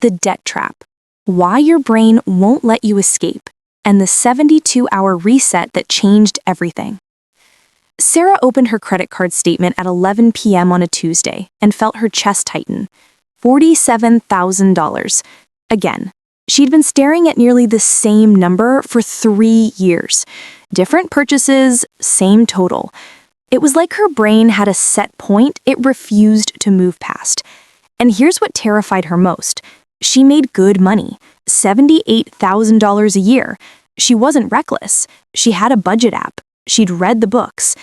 the debt trap, why your brain won't let you escape, and the 72-hour reset that changed everything. Sarah opened her credit card statement at 11 p.m. on a Tuesday and felt her chest tighten. $47,000. Again, she'd been staring at nearly the same number for 3 years. Different purchases, same total. It was like her brain had a set point it refused to move past. And here's what terrified her most. She made good money, $78,000 a year. She wasn't reckless. She had a budget app. She'd read the books.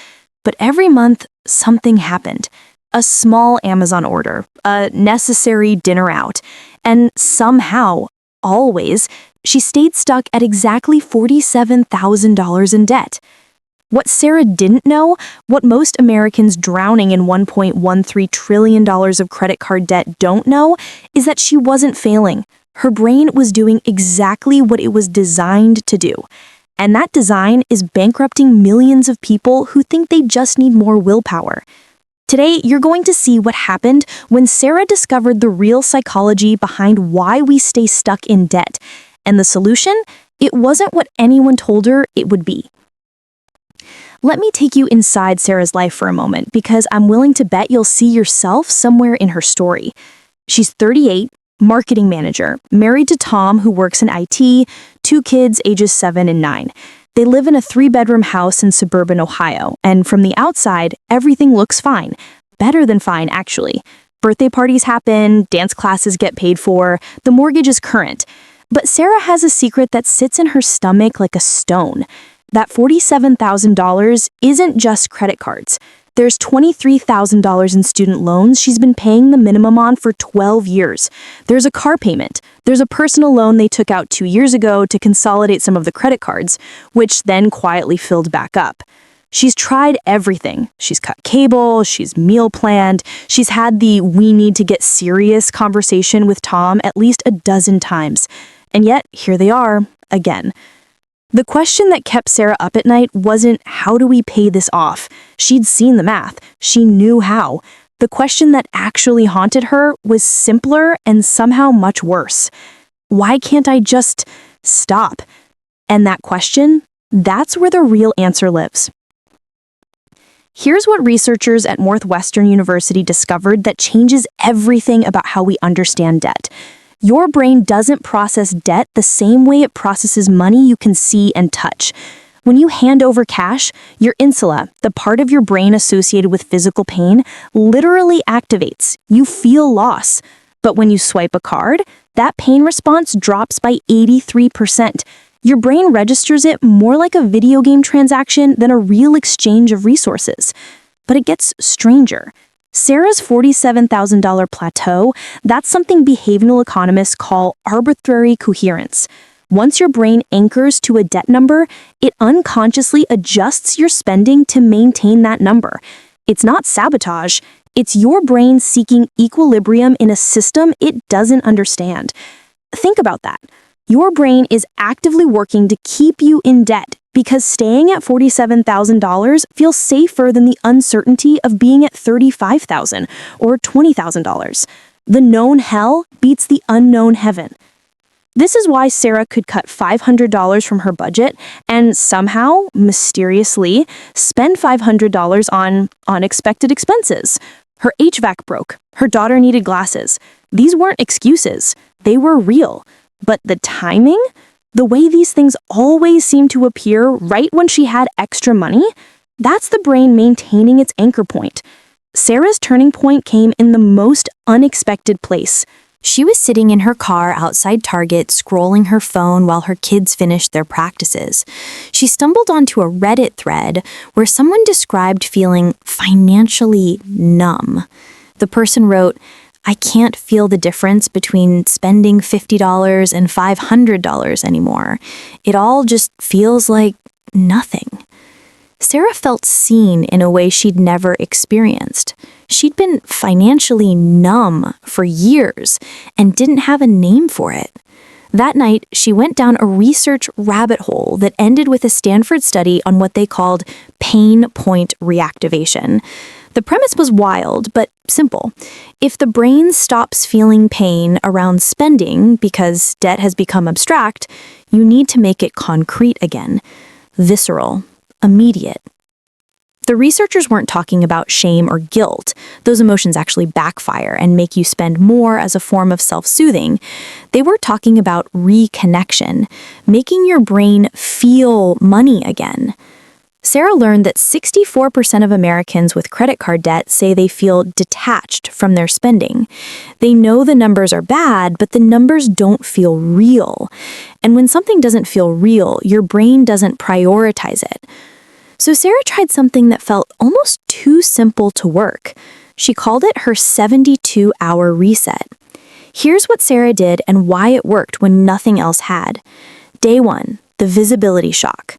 But every month, something happened. A small Amazon order, a necessary dinner out, and somehow, always, she stayed stuck at exactly $47,000 in debt. What Sarah didn't know, what most Americans drowning in $1.13 trillion of credit card debt don't know, is that she wasn't failing. Her brain was doing exactly what it was designed to do. And that design is bankrupting millions of people who think they just need more willpower. Today, you're going to see what happened when Sarah discovered the real psychology behind why we stay stuck in debt. And the solution? It wasn't what anyone told her it would be. Let me take you inside Sarah's life for a moment, because I'm willing to bet you'll see yourself somewhere in her story. She's 38, marketing manager, married to Tom, who works in IT, 2 kids ages 7 and 9. They live in a 3-bedroom house in suburban Ohio, and from the outside, everything looks fine. Better than fine, actually. Birthday parties happen, dance classes get paid for, the mortgage is current. But Sarah has a secret that sits in her stomach like a stone. That $47,000 isn't just credit cards. There's $23,000 in student loans she's been paying the minimum on for 12 years. There's a car payment. There's a personal loan they took out 2 years ago to consolidate some of the credit cards, which then quietly filled back up. She's tried everything. She's cut cable, she's meal planned, she's had the "we need to get serious" conversation with Tom at least a dozen times. And yet, here they are, again. The question that kept Sarah up at night wasn't, how do we pay this off? She'd seen the math. She knew how. The question that actually haunted her was simpler and somehow much worse. Why can't I just stop? And that question, that's where the real answer lives. Here's what researchers at Northwestern University discovered that changes everything about how we understand debt. Your brain doesn't process debt the same way it processes money you can see and touch. When you hand over cash, your insula, the part of your brain associated with physical pain, literally activates. You feel loss. But when you swipe a card, that pain response drops by 83%. Your brain registers it more like a video game transaction than a real exchange of resources. But it gets stranger. Sarah's $47,000 plateau, that's something behavioral economists call arbitrary coherence. Once your brain anchors to a debt number, it unconsciously adjusts your spending to maintain that number. It's not sabotage. It's your brain seeking equilibrium in a system it doesn't understand. Think about that. Your brain is actively working to keep you in debt because staying at $47,000 feels safer than the uncertainty of being at $35,000 or $20,000. The known hell beats the unknown heaven. This is why Sarah could cut $500 from her budget and somehow, mysteriously, spend $500 on unexpected expenses. Her HVAC broke. Her daughter needed glasses. These weren't excuses. They were real. But the timing? The way these things always seem to appear right when she had extra money? That's the brain maintaining its anchor point. Sarah's turning point came in the most unexpected place. She was sitting in her car outside Target, scrolling her phone while her kids finished their practices. She stumbled onto a Reddit thread where someone described feeling financially numb. The person wrote, "I can't feel the difference between spending $50 and $500 anymore. It all just feels like nothing." Sarah felt seen in a way she'd never experienced. She'd been financially numb for years and didn't have a name for it. That night, she went down a research rabbit hole that ended with a Stanford study on what they called pain point reactivation. The premise was wild, but simple. If the brain stops feeling pain around spending because debt has become abstract, you need to make it concrete again, visceral, immediate. The researchers weren't talking about shame or guilt. Those emotions actually backfire and make you spend more as a form of self-soothing. They were talking about reconnection, making your brain feel money again. Sarah learned that 64% of Americans with credit card debt say they feel detached from their spending. They know the numbers are bad, but the numbers don't feel real. And when something doesn't feel real, your brain doesn't prioritize it. So Sarah tried something that felt almost too simple to work. She called it her 72-hour reset. Here's what Sarah did and why it worked when nothing else had. Day 1, the visibility shock.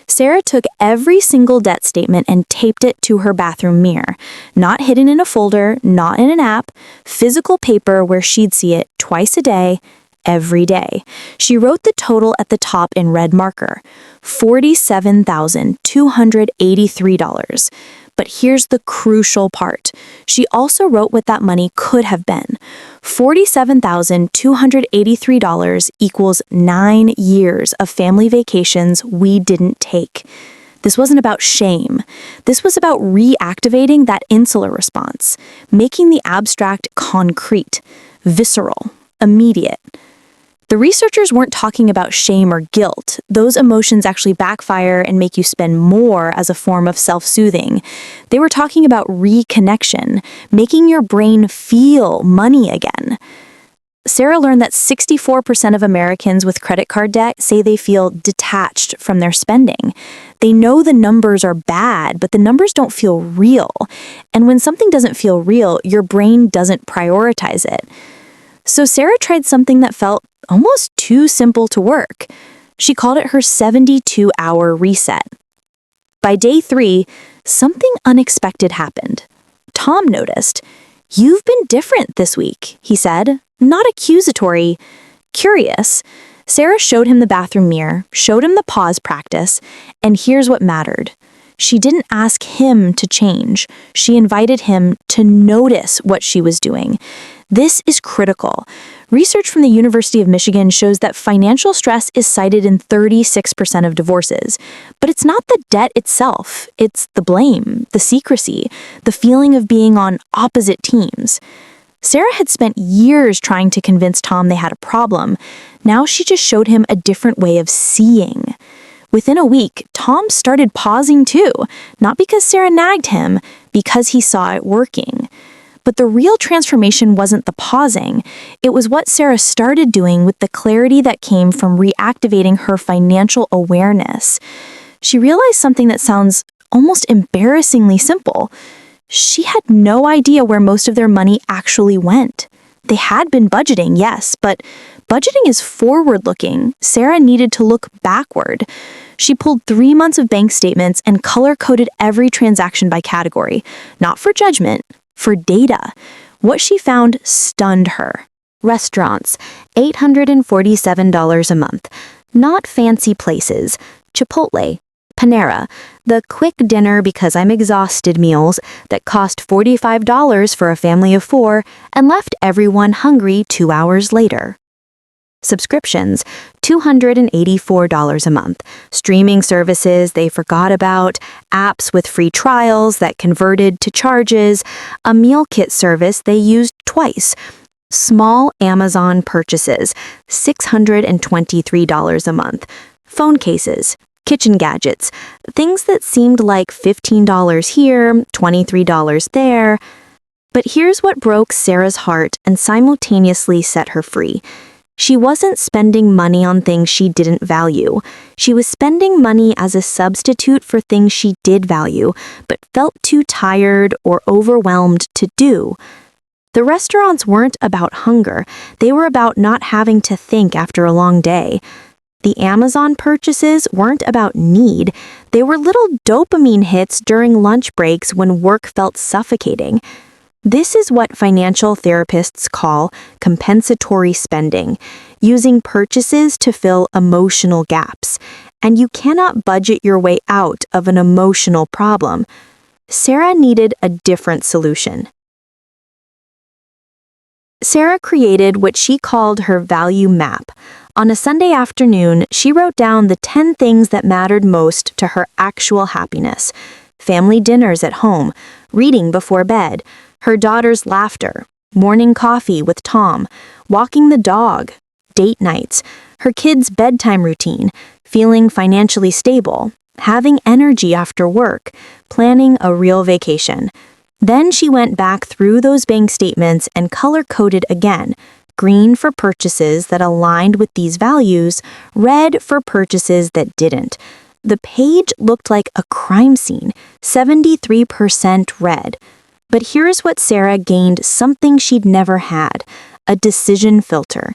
Sarah took every single debt statement and taped it to her bathroom mirror. Not hidden in a folder, not in an app, physical paper where she'd see it twice a day, every day. She wrote the total at the top in red marker, $47,283. But here's the crucial part. She also wrote what that money could have been. $47,283 equals 9 years of family vacations we didn't take. This wasn't about shame. This was about reactivating that insular response, making the abstract concrete, visceral, immediate. The researchers weren't talking about shame or guilt. Those emotions actually backfire and make you spend more as a form of self-soothing. They were talking about reconnection, making your brain feel money again. Sarah learned that 64% of Americans with credit card debt say they feel detached from their spending. They know the numbers are bad, but the numbers don't feel real. And when something doesn't feel real, your brain doesn't prioritize it. So Sarah tried something that felt almost too simple to work. She called it her 72-hour reset. By day 3, something unexpected happened. Tom noticed. "You've been different this week," he said, not accusatory, curious. Sarah showed him the bathroom mirror, showed him the pause practice, and here's what mattered. She didn't ask him to change. She invited him to notice what she was doing. This is critical. Research from the University of Michigan shows that financial stress is cited in 36% of divorces. But it's not the debt itself. It's the blame, the secrecy, the feeling of being on opposite teams. Sarah had spent years trying to convince Tom they had a problem. Now she just showed him a different way of seeing. Within a week, Tom started pausing too, not because Sarah nagged him, because he saw it working. But the real transformation wasn't the pausing. It was what Sarah started doing with the clarity that came from reactivating her financial awareness. She realized something that sounds almost embarrassingly simple. She had no idea where most of their money actually went. They had been budgeting, yes, but budgeting is forward-looking. Sarah needed to look backward. She pulled 3 months of bank statements and color-coded every transaction by category, not for judgment, for data. What she found stunned her. Restaurants, $847 a month. Not fancy places. Chipotle, Panera, the quick dinner because I'm exhausted meals that cost $45 for a family of 4 and left everyone hungry 2 hours later. Subscriptions, $284 a month. Streaming services they forgot about, apps with free trials that converted to charges, a meal kit service they used twice. Small Amazon purchases, $623 a month. Phone cases, kitchen gadgets, things that seemed like $15 here, $23 there. But here's what broke Sarah's heart and simultaneously set her free. She wasn't spending money on things she didn't value. She was spending money as a substitute for things she did value, but felt too tired or overwhelmed to do. The restaurants weren't about hunger. They were about not having to think after a long day. The Amazon purchases weren't about need. They were little dopamine hits during lunch breaks when work felt suffocating. This is what financial therapists call compensatory spending, using purchases to fill emotional gaps. And you cannot budget your way out of an emotional problem. Sarah needed a different solution. Sarah created what she called her value map. On a Sunday afternoon, she wrote down the 10 things that mattered most to her actual happiness. Family dinners at home, reading before bed, her daughter's laughter, morning coffee with Tom, walking the dog, date nights, her kids' bedtime routine, feeling financially stable, having energy after work, planning a real vacation. Then she went back through those bank statements and color-coded again. Green for purchases that aligned with these values, red for purchases that didn't. The page looked like a crime scene, 73% red. But here's what Sarah gained, something she'd never had, a decision filter.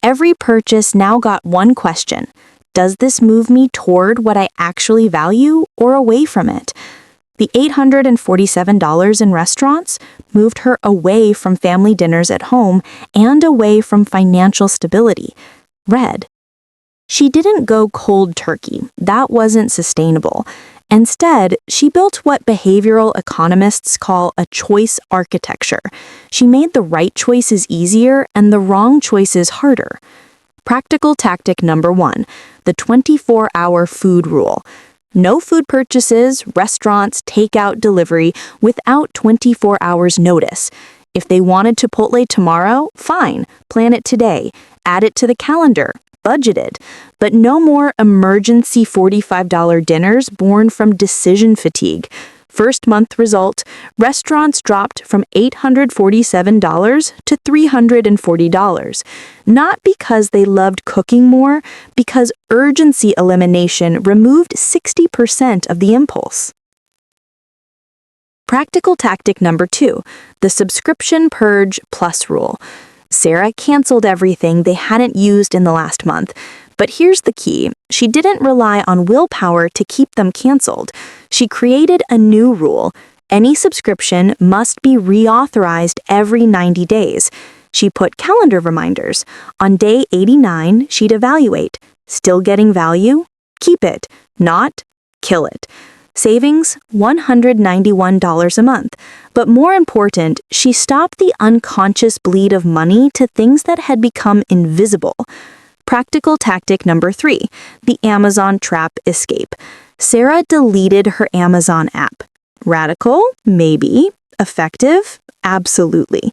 Every purchase now got one question. Does this move me toward what I actually value or away from it? The $847 in restaurants moved her away from family dinners at home and away from financial stability. Red. She didn't go cold turkey. That wasn't sustainable. Instead, she built what behavioral economists call a choice architecture. She made the right choices easier and the wrong choices harder. Practical tactic number 1, the 24-hour food rule. No food purchases, restaurants, takeout, delivery without 24 hours notice. If they wanted Chipotle tomorrow, fine, plan it today, add it to the calendar, budget it. But no more emergency $45 dinners born from decision fatigue. First month result, restaurants dropped from $847 to $340. Not because they loved cooking more, because urgency elimination removed 60% of the impulse. Practical tactic number 2, the subscription purge plus rule. Sarah canceled everything they hadn't used in the last month. But here's the key. She didn't rely on willpower to keep them canceled. She created a new rule. Any subscription must be reauthorized every 90 days. She put calendar reminders. On day 89, she'd evaluate. Still getting value? Keep it. Not? Kill it. Savings, $191 a month. But more important, she stopped the unconscious bleed of money to things that had become invisible. Practical tactic number 3, the Amazon trap escape. Sarah deleted her Amazon app. Radical? Maybe. Effective? Absolutely.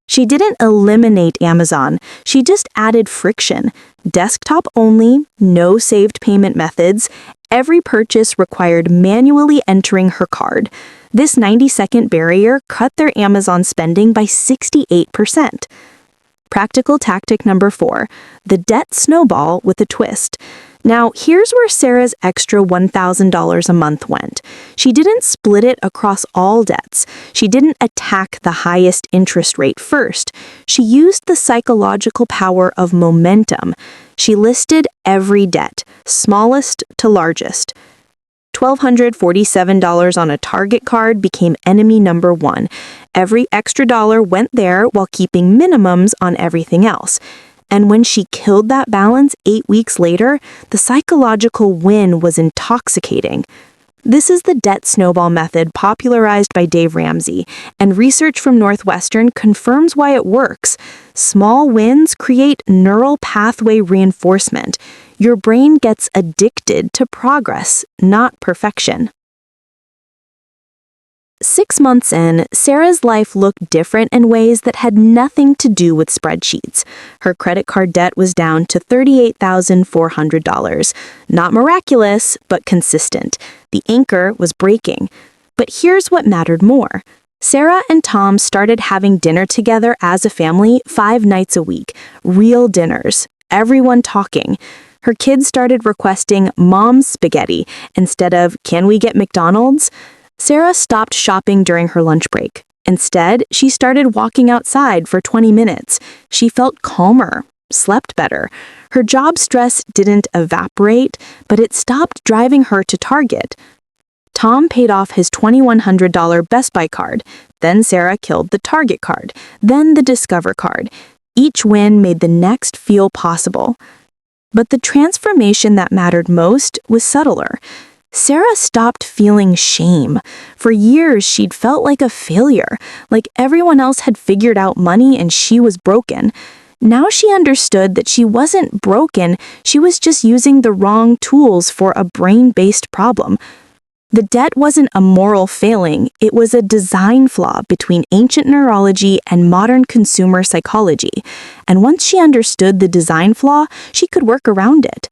She didn't eliminate Amazon, she just added friction. Desktop only, no saved payment methods. Every purchase required manually entering her card. This 90-second barrier cut their Amazon spending by 68%. Practical tactic number 4, the debt snowball with a twist. Now, here's where Sarah's extra $1,000 a month went. She didn't split it across all debts. She didn't attack the highest interest rate first. She used the psychological power of momentum. She listed every debt, smallest to largest. $1,247 on a Target card became enemy number 1. Every extra dollar went there while keeping minimums on everything else. And when she killed that balance 8 weeks later, the psychological win was intoxicating. This is the debt snowball method popularized by Dave Ramsey, and research from Northwestern confirms why it works. Small wins create neural pathway reinforcement. Your brain gets addicted to progress, not perfection. 6 months in, Sarah's life looked different in ways that had nothing to do with spreadsheets. Her credit card debt was down to $38,400. Not miraculous, but consistent. The anchor was breaking. But here's what mattered more. Sarah and Tom started having dinner together as a family 5 nights a week. Real dinners. Everyone talking. Her kids started requesting Mom's spaghetti instead of, can we get McDonald's? Sarah stopped shopping during her lunch break. Instead, she started walking outside for 20 minutes. She felt calmer, slept better. Her job stress didn't evaporate, but it stopped driving her to Target. Tom paid off his $2,100 Best Buy card. Then Sarah killed the Target card. Then the Discover card. Each win made the next feel possible. But the transformation that mattered most was subtler. Sarah stopped feeling shame. For years, she'd felt like a failure, like everyone else had figured out money and she was broken. Now she understood that she wasn't broken, she was just using the wrong tools for a brain-based problem. The debt wasn't a moral failing, it was a design flaw between ancient neurology and modern consumer psychology. And once she understood the design flaw, she could work around it.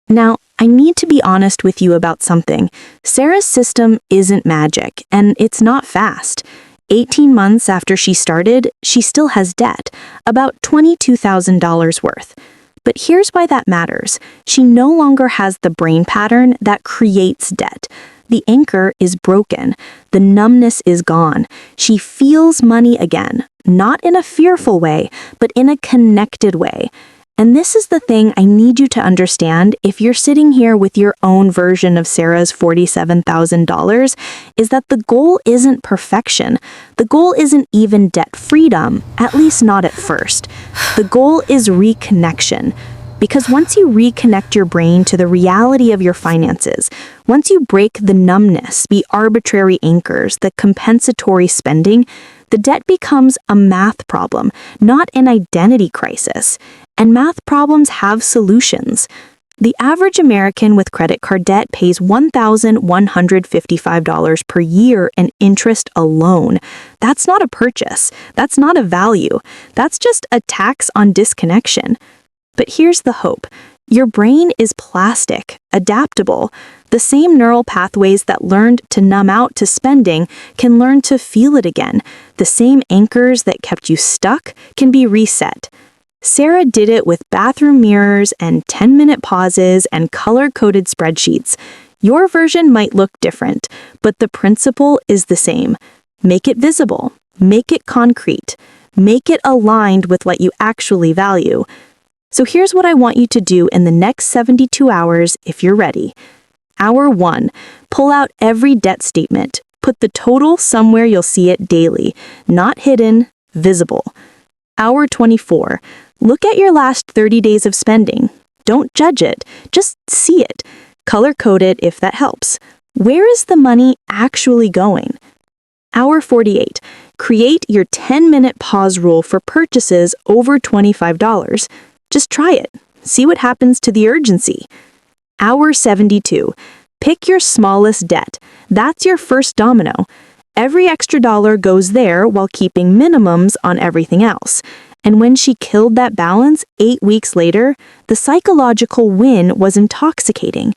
Now, I need to be honest with you about something. Sarah's system isn't magic, and it's not fast. 18 months after she started, she still has debt, about $22,000 worth. But here's why that matters. She no longer has the brain pattern that creates debt. The anchor is broken. The numbness is gone. She feels money again, not in a fearful way, but in a connected way. And this is the thing I need you to understand if you're sitting here with your own version of Sarah's $47,000, is that the goal isn't perfection. The goal isn't even debt freedom, at least not at first. The goal is reconnection. Because once you reconnect your brain to the reality of your finances, once you break the numbness, the arbitrary anchors, the compensatory spending, the debt becomes a math problem, not an identity crisis. And math problems have solutions. The average American with credit card debt pays $1,155 per year in interest alone. That's not a purchase. That's not a value. That's just a tax on disconnection. But here's the hope. Your brain is plastic, adaptable. The same neural pathways that learned to numb out to spending can learn to feel it again. The same anchors that kept you stuck can be reset. Sarah did it with bathroom mirrors and 10-minute pauses and color-coded spreadsheets. Your version might look different, but the principle is the same. Make it visible. Make it concrete. Make it aligned with what you actually value. So here's what I want you to do in the next 72 hours if you're ready. Hour 1. Pull out every debt statement. Put the total somewhere you'll see it daily. Not hidden, visible. Hour 24. Look at your last 30 days of spending. Don't judge it. Just see it. Color-code it if that helps. Where is the money actually going? Hour 48. Create your 10-minute pause rule for purchases over $25. Just try it. See what happens to the urgency. Hour 72. Pick your smallest debt. That's your first domino. Every extra dollar goes there while keeping minimums on everything else. And when she killed that balance 8 weeks later, the psychological win was intoxicating.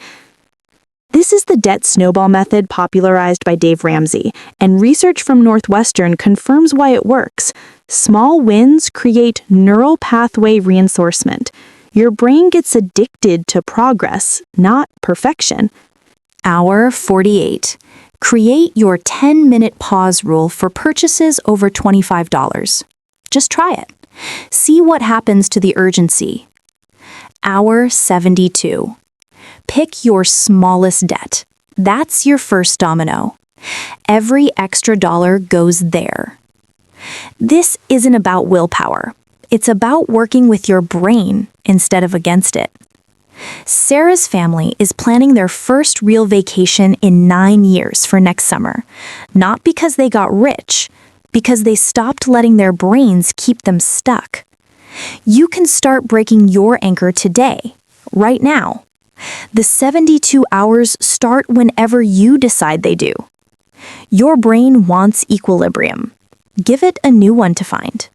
This is the debt snowball method popularized by Dave Ramsey, and research from Northwestern confirms why it works. Small wins create neural pathway reinforcement. Your brain gets addicted to progress, not perfection. Hour 48. Create your 10-minute pause rule for purchases over $25. Just try it. See what happens to the urgency. Hour 72. Pick your smallest debt. That's your first domino. Every extra dollar goes there. This isn't about willpower. It's about working with your brain instead of against it. Sarah's family is planning their first real vacation in 9 years for next summer, not because they got rich, because they stopped letting their brains keep them stuck. You can start breaking your anchor today, right now. The 72 hours start whenever you decide they do. Your brain wants equilibrium. Give it a new one to find.